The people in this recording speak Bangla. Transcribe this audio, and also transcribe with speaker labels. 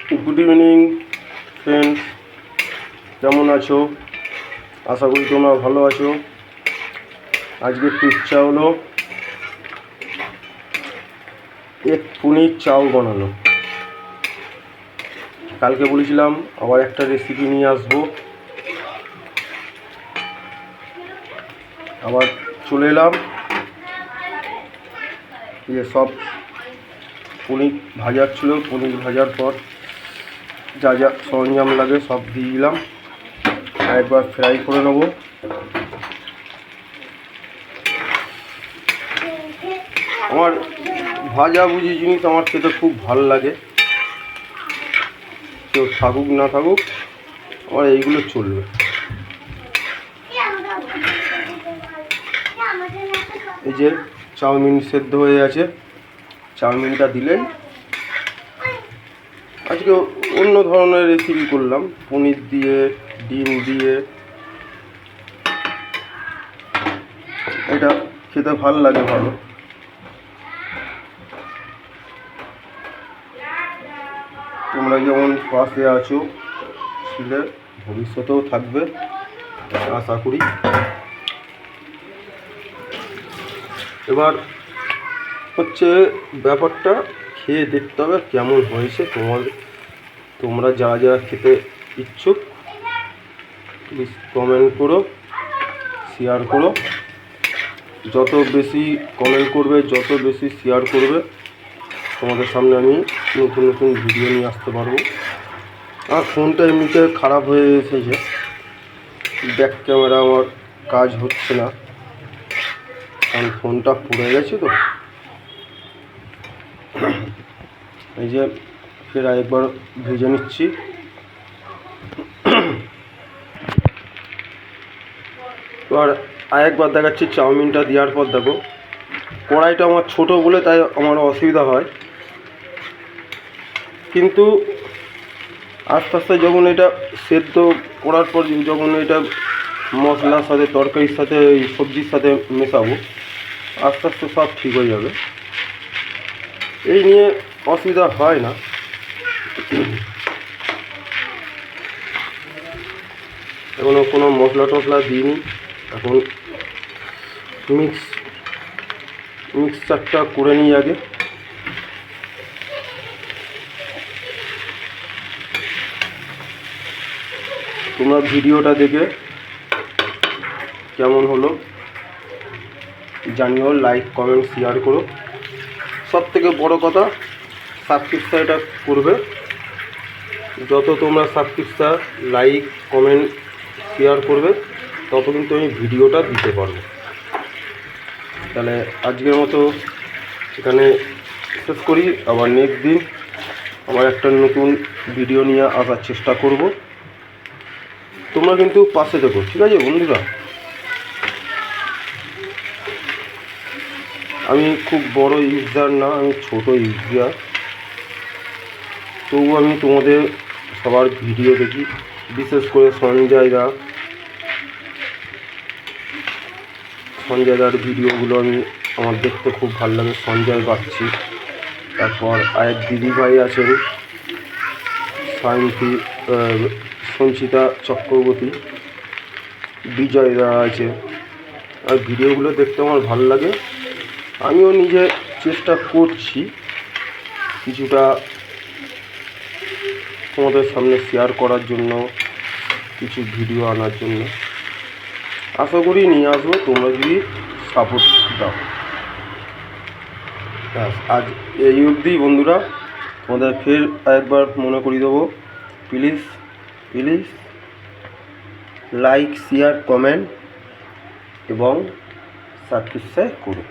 Speaker 1: गुड इवनिंग फ्रेंड्स, केमन आछो? आशा करी तोमरा भालो आछो। आज के इच्छा हलो एक पनीर चाउ बनानो। कल के बोलेছিলাম আবার একটা রেসিপি নিয়ে আসবো, আবার চলে এলাম। ये सब पनीर भाजार छिलो, पनीर भाजार पर जा जा सरंजाम लागे सब दिए दिलाम। एक बार फ्राई करे नेब। আমার ভাজা ভুজি জিনিস আমার খেতে খুব ভালো লাগে। কেউ থাকুক না থাকুক আমার এইগুলো চলবে। এই যে চাউমিন সেদ্ধ হয়ে আছে, চাউমিনটা দিলেই আজকে অন্য ধরনের রেসিপি করলাম, পনির দিয়ে ডিম দিয়ে। এটা খেতে ভালো লাগে ভালো। তোমরা যেমন পাশে আছো ছিলে ভবিষ্যতেও থাকবে আশা করি। এবার হচ্ছে ব্যাপারটা খেয়ে দেখতে হবে কেমন হয়েছে। তোমরা যারা যারা খেতে ইচ্ছুক প্লিজ কমেন্ট করো, শেয়ার করো। যত বেশি কমেন্ট করবে, যত বেশি শেয়ার করবে, তোমাদের সামনে আমি নতুন নতুন ভিডিও নিয়ে আসতে পারবো। আর ফোনটা এমনিতে খারাপ হয়ে এসেছে, ব্যাক ক্যামেরা আমার কাজ হচ্ছে না, কারণ ফোনটা পুড়ে গেছে। তো এই যে ফের আরেকবার ভেজে নিচ্ছি। এবার আরেকবার দেখাচ্ছি চাউমিনটা দেওয়ার পর। দেখো কড়াইটা আমার ছোট বলে তাই আমার অসুবিধা হয়, কিন্তু আস্তে আস্তে যখন এটা সেদ্ধ করার পর যখন এটা মশলার সাথে তরকারির সাথে সবজির সাথে মেশাবো, আস্তে আস্তে সব ঠিক হয়ে যাবে। এই নিয়ে অসুবিধা হয় না। এখনও কোনো মশলা টশলা দিইনি। এখন মিক্সচারটা করে নিই আগে। তোমরা ভিডিওটা দেখে কেমন হলো জানিও, লাইক কমেন্ট শেয়ার করো। সব থেকে বড় কথা সাবস্ক্রাইবটা করবে। যত তোমরা সাবস্ক্রাইব, লাইক, কমেন্ট, শেয়ার করবে তত কিন্তু আমি ভিডিওটা দিতে পারবো। তাহলে আজকের মতো এখানে শেষ করি। আবার নেক্সট দিন আবার একটা নতুন ভিডিও নিয়ে আসার চেষ্টা করব। তোমরা কিন্তু পাশে দেখো, ঠিক আছে বন্ধুরা? আমি খুব বড় ইউজার না, আমি ছোট ইউজার, তবু আমি তোমাদের সবার ভিডিও দেখি। বিশেষ করে সঞ্জয়দার ভিডিওগুলো আমার দেখতে খুব ভালো লাগে। সঞ্জয় বাগচি, তারপর আরেক দিদিভাই আছেন সঞ্চিতা চক্রবর্তী, বিজয়দা আছে। আর ভিডিওগুলো দেখতে আমার ভালো লাগে। আমিও নিজে চেষ্টা করছি কিছুটা তোমাদের সামনে শেয়ার করার জন্য, কিছু ভিডিও আনার জন্য। আশা করি নিয়ে আসবো তোমরা যদি সাপোর্ট দাও। আজ এই অবধি বন্ধুরা। তোমাদের ফের একবার মনে করিয়ে দেবো, please please like, share, comment এবং সাবস্ক্রাইব করো।